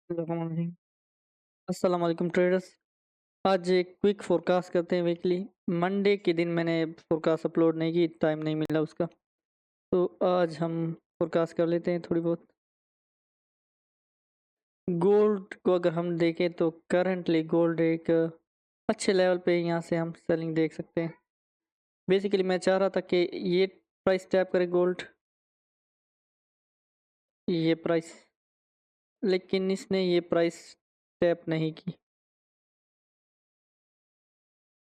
अस्सलाम वालेकुम ट्रेडर्स। आज एक क्विक फोरकास्ट करते हैं वीकली। मंडे के दिन मैंने फोरकास्ट अपलोड नहीं की, टाइम नहीं मिला उसका। तो आज हम फोरकास्ट कर लेते हैं थोड़ी बहुत। गोल्ड को अगर हम देखें तो करंटली गोल्ड एक अच्छे लेवल पे यहाँ से हम सेलिंग देख सकते हैं। बेसिकली मैं चाह रहा था कि ये प्राइस टैप करे गोल्ड, ये प्राइस, लेकिन इसने ये प्राइस टैप नहीं की।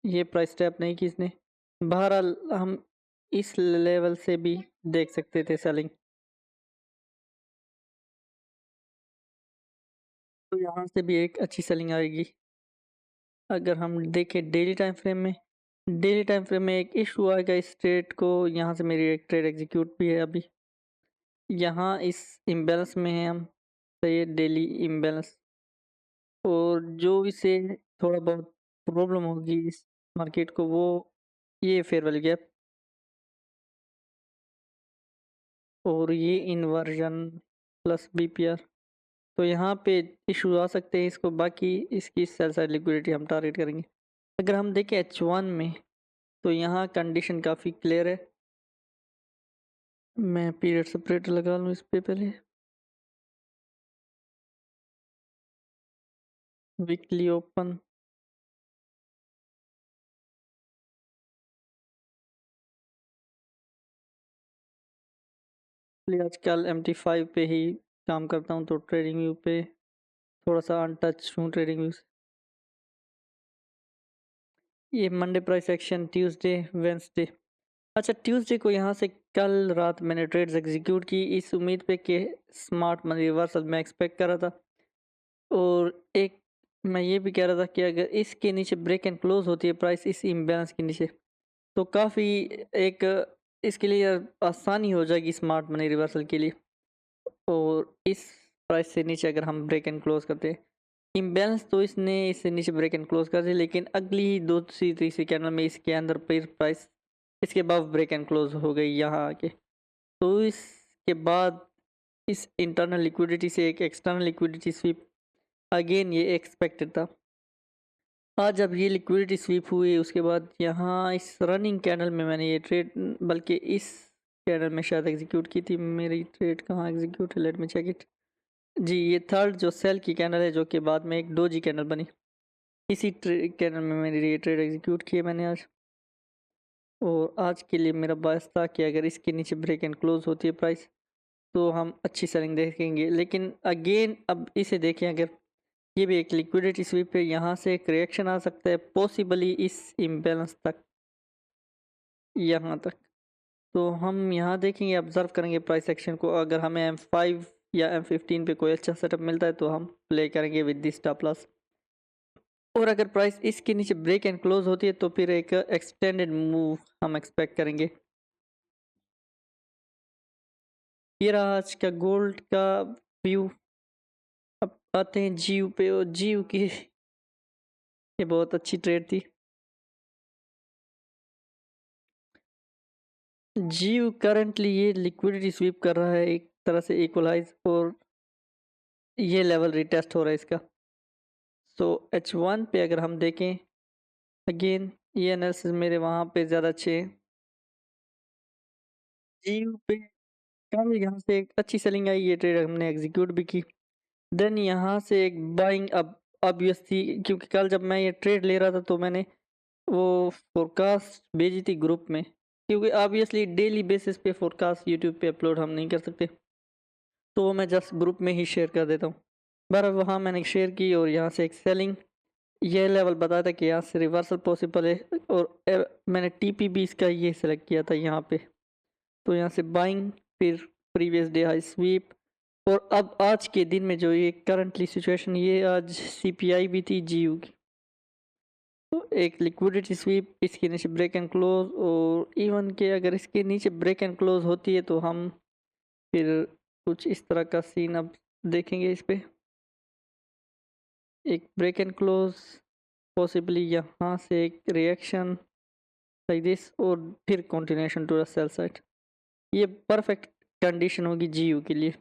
ये प्राइस टैप नहीं की इसने। बहरहाल हम इस लेवल से भी देख सकते थे सेलिंग। तो यहाँ से भी एक अच्छी सेलिंग आएगी। अगर हम देखें डेली टाइम फ्रेम में एक इशू आएगा इस ट्रेड को। यहाँ से मेरी एक ट्रेड एग्जीक्यूट भी है अभी। यहाँ इस इम्बैलेंस में है हम, तो ये डेली इम्बैलेंस, और जो इसे थोड़ा बहुत प्रॉब्लम होगी इस मार्केट को, वो ये फेयर वैल्यू गैप और ये इन्वर्जन प्लस बीपीआर। तो यहाँ पे इशू आ सकते हैं इसको, बाकी इसकी सेल साइड लिक्विडिटी हम टारगेट करेंगे। अगर हम देखें H1 में तो यहाँ कंडीशन काफ़ी क्लियर है। मैं पीरियड सेपरेटर लगा लूँ इस पे पहले। वीकली ओपन, आजकल MT5 पे ही काम करता हूँ, तो ट्रेडिंग व्यू पे थोड़ा सा अनटच हूँ ट्रेडिंग व्यू से। ये Monday price action, Tuesday, Wednesday. अच्छा, ट्यूसडे को यहाँ से कल रात मैंने ट्रेड्स एग्जीक्यूट की इस उम्मीद पे कि स्मार्ट मनी रिवर्सल मैं एक्सपेक्ट कर रहा था। और एक मैं ये भी कह रहा था कि अगर इसके नीचे ब्रेक एंड क्लोज होती है प्राइस इस इम्बैलेंस के नीचे, तो काफ़ी एक इसके लिए आसानी हो जाएगी स्मार्ट मनी रिवर्सल के लिए। और इस प्राइस से नीचे अगर हम ब्रेक एंड क्लोज करते हैं, इम्बैलेंस तो इसने इससे नीचे ब्रेक एंड क्लोज कर दिया, लेकिन अगली दूसरी तीसरी कैंडल में इसके अंदर फिर प्राइस इसके बाद ब्रेक एंड क्लोज हो गई यहाँ आके। तो इसके बाद इस इंटरनल लिक्विडिटी से एक एक्सटर्नल लिक्विडिटी स्वीप, अगेन ये एक्सपेक्टेड था। आज जब ये लिक्विडिटी स्वीप हुई उसके बाद यहाँ इस रनिंग कैंडल में मैंने ये ट्रेड, बल्कि इस कैंडल में शायद एग्जीक्यूट की थी। मेरी ट्रेड कहाँ एग्जीक्यूट है, लेट मी चेक इट। जी, ये थर्ड जो सेल की कैंडल है, जो कि बाद में एक डोजी कैंडल बनी। इसी कैंडल में मेरी ये ट्रेड एग्जीक्यूट की है मैंने आज। और आज के लिए मेरा बायस था कि अगर इसके नीचे ब्रेक एंड क्लोज होती है प्राइस, तो हम अच्छी सेलिंग देखेंगे। लेकिन अगेन अब इसे देखें, अगर ये भी एक लिक्विडिटी स्वीप है, यहाँ से एक रिएक्शन आ सकता है पॉसिबली इस इम्बैलेंस तक, यहाँ तक। तो हम यहाँ देखेंगे, ऑब्जर्व करेंगे प्राइस एक्शन को। अगर हमें M5 या M15 पे कोई अच्छा सेटअप मिलता है तो हम प्ले करेंगे विद दिस स्टॉप लॉस। और अगर प्राइस इसके नीचे ब्रेक एंड क्लोज होती है तो फिर एक एक्सटेंडेड मूव हम एक्सपेक्ट करेंगे। ये रहा आज का गोल्ड का व्यू। अब आते हैं जीयू पे, और जीयू की ये बहुत अच्छी ट्रेड थी। जीयू करंटली ये लिक्विडिटी स्वीप कर रहा है एक तरह से इक्वलाइज, और ये लेवल रिटेस्ट हो रहा है इसका। सो H1 पे अगर हम देखें, अगेन ये एनालिसिस मेरे वहाँ पे ज़्यादा अच्छे हैं। जीयू पे कल यहाँ से एक अच्छी सेलिंग आई, ये ट्रेड हमने एग्जीक्यूट भी की। देन यहाँ से एक बाइंग अब ऑब्वियस थी, क्योंकि कल जब मैं ये ट्रेड ले रहा था तो मैंने वो फोरकास्ट भेजी थी ग्रुप में, क्योंकि ऑब्वियसली डेली बेसिस पे फोरकास्ट यूट्यूब पे अपलोड हम नहीं कर सकते, तो वो मैं जस्ट ग्रुप में ही शेयर कर देता हूँ। बहरहाल वहाँ मैंने शेयर की और यहाँ से एक सेलिंग, ये लेवल बताया था कि यहाँ से रिवर्सल पॉसिबल है। और मैंने टीपी भी इसका ये सिलेक्ट किया था यहाँ पे। तो यहाँ से बाइंग, फिर प्रीवियस डे हाई स्वीप। और अब आज के दिन में जो ये करंटली सिचुएशन, ये आज सीपीआई भी थी जीयू की, तो एक लिक्विडिटी स्वीप, इसके नीचे ब्रेक एंड क्लोज, और इवन के अगर इसके नीचे ब्रेक एंड क्लोज होती है तो हम फिर कुछ इस तरह का सीन अब देखेंगे। इस पे एक ब्रेक एंड क्लोज, पॉसिबली यहाँ से एक रिएक्शन लाइक दिस, और फिर continuation to the sell side. ये परफेक्ट कंडीशन होगी जीयू के लिए।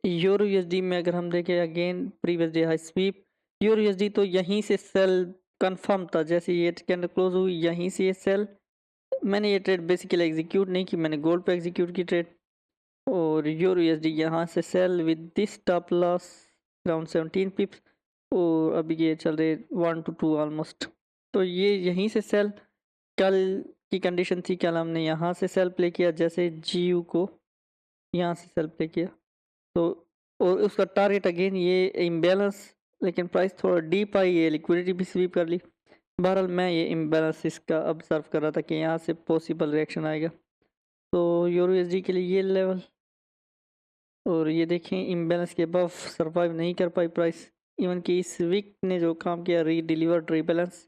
यूरो यूएसडी में अगर हम देखें again previous day high sweep, euro USD तो यहीं से सेल कंफर्म था, जैसे ये कैंडल क्लोज हुई यहीं से ये सेल। मैंने ये ट्रेड बेसिकली एग्जीक्यूट नहीं की, मैंने गोल्ड पे एग्जीक्यूट की ट्रेड। और यूरो यूएसडी यहाँ से sell with this stop loss around 17 pips, और अभी ये चल रहे 1 to 2 ऑलमोस्ट। तो ये यहीं से सेल, कल की कंडीशन थी, कल हमने यहाँ से सेल प्ले किया, जैसे जीयू को यहाँ से सेल प्ले किया तो, और उसका टारगेट अगेन ये इम्बैलेंस, लेकिन प्राइस थोड़ा डीप आई है, लिक्विडिटी भी स्वीप कर ली। बहरहाल मैं ये इम्बैलेंस इसका ऑब्जर्व कर रहा था कि यहाँ से पॉसिबल रिएक्शन आएगा। तो यूरो यूएसडी के लिए ये लेवल, और ये देखें इम्बैलेंस के अबव सरवाइव नहीं कर पाई प्राइस, इवन कि इस वीक ने जो काम किया री डिलीवर्ड रीबैलेंस।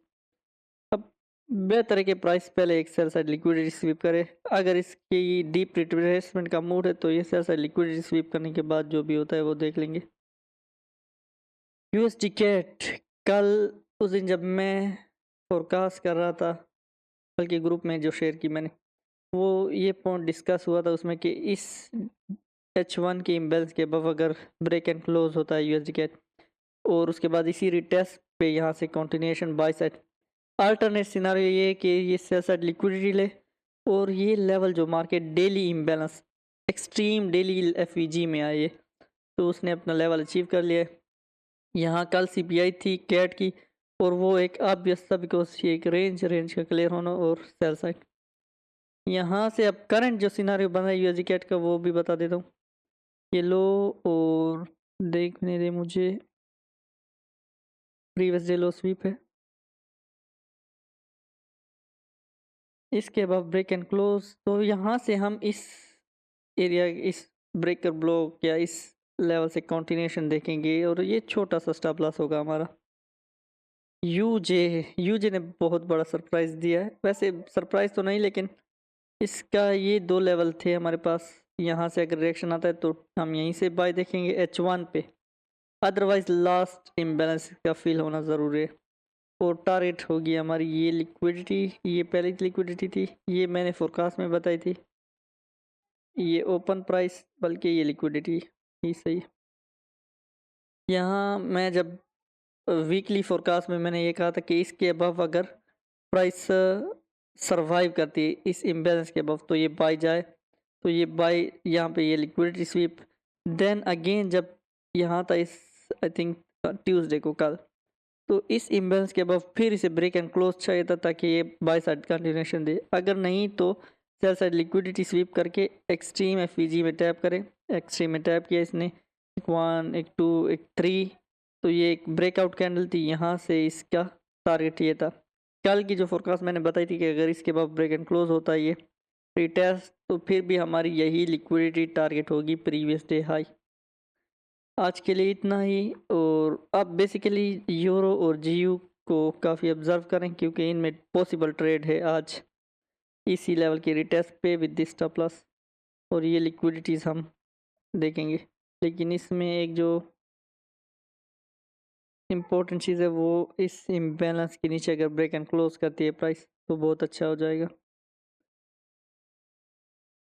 अब बेहतर है कि प्राइस पहले एक सेल साइड लिक्विडिटी स्वीप करे, अगर इसकी डीप रिट्रेसमेंट का मूड है तो ये सेल साइड लिक्विडिटी स्वीप करने के बाद जो भी होता है वो देख लेंगे। यूएसडी कैट, कल उस दिन जब मैं फोरकास्ट कर रहा था, बल्कि ग्रुप में जो शेयर की मैंने, वो ये पॉइंट डिस्कस हुआ था उसमें कि इस H1 के इम्बैलेंस के अबव अगर ब्रेक एंड क्लोज होता है यूएसडी कैट, और उसके बाद इसी रिटेस्ट पे यहाँ से continuation by side, alternate scenario ये है कि ये सेल साइड लिक्विडिटी ले, और ये लेवल जो market daily imbalance extreme daily FEG में आए, तो उसने अपना लेवल अचीव कर लिया। यहाँ कल सीपीआई थी कैट की, और वो एक ऑब्वियस था बिकॉज ये एक रेंज का क्लियर होना और सेल साइड। यहाँ से अब करंट जो सिनारियो बन रहा है यूएसडी कैट का वो भी बता देता हूँ। ये लो, और देखने दे मुझे, प्रीवियस डे लो स्वीप है, इसके बाद ब्रेक एंड क्लोज, तो यहाँ से हम इस एरिया, इस ब्रेकर ब्लॉक या इस लेवल से कंटिन्यूएशन देखेंगे, और ये छोटा सा स्टॉप लॉस होगा हमारा। यूजे ने बहुत बड़ा सरप्राइज दिया है, वैसे सरप्राइज तो नहीं, लेकिन इसका ये 2 लेवल थे हमारे पास, यहाँ से अगर रिएक्शन आता है तो हम यहीं से बाय देखेंगे H1 पे, अदरवाइज लास्ट इम्बैलेंस का फील होना ज़रूरी है। और टारगेट होगी हमारी ये लिक्विडिटी, ये पहली लिक्विडिटी थी, ये मैंने फोरकास्ट में बताई थी, ये ओपन प्राइस, बल्कि ये लिक्विडिटी ही सही। यहाँ मैं जब वीकली फोरकास्ट में मैंने ये कहा था कि इसके अबव अगर प्राइस सरवाइव करती है इस इम्बैलेंस के अबव तो ये बाय जाए, तो ये बाय यहाँ पे ये लिक्विडिटी स्वीप। देन अगेन जब यहाँ था इस आई थिंक ट्यूसडे को कल, तो इस इम्बैलेंस के अबव फिर इसे ब्रेक एंड क्लोज चाहिए था ताकि ये बाय साइड कंटिन्यूएशन दे, अगर नहीं तो सेल साइड लिक्विडिटी स्वीप करके एक्सट्रीम एफईजी में टैप करें। एक्सट्रीम में टैप किया इसने, एक 1 एक 2 एक 3, तो ये एक ब्रेकआउट कैंडल थी, यहाँ से इसका टारगेट ये था। कल की जो फोरकास्ट मैंने बताई थी कि अगर इसके बाद ब्रेक एंड क्लोज होता है ये रिटेस्ट, तो फिर भी हमारी यही लिक्विडिटी टारगेट होगी प्रीवियस डे हाई। आज के लिए इतना ही, और अब बेसिकली यूरो और जीयू को काफ़ी ऑब्जर्व करें क्योंकि इनमें पॉसिबल ट्रेड है आज इसी लेवल की रिटेस्ट पे विद दिस स्टॉप लॉस, और ये लिक्विडिटीज़ हम देखेंगे। लेकिन इसमें एक जो इम्पोर्टेंट चीज़ है वो इस इम्बैलेंस के नीचे अगर ब्रेक एंड क्लोज करती है प्राइस तो बहुत अच्छा हो जाएगा।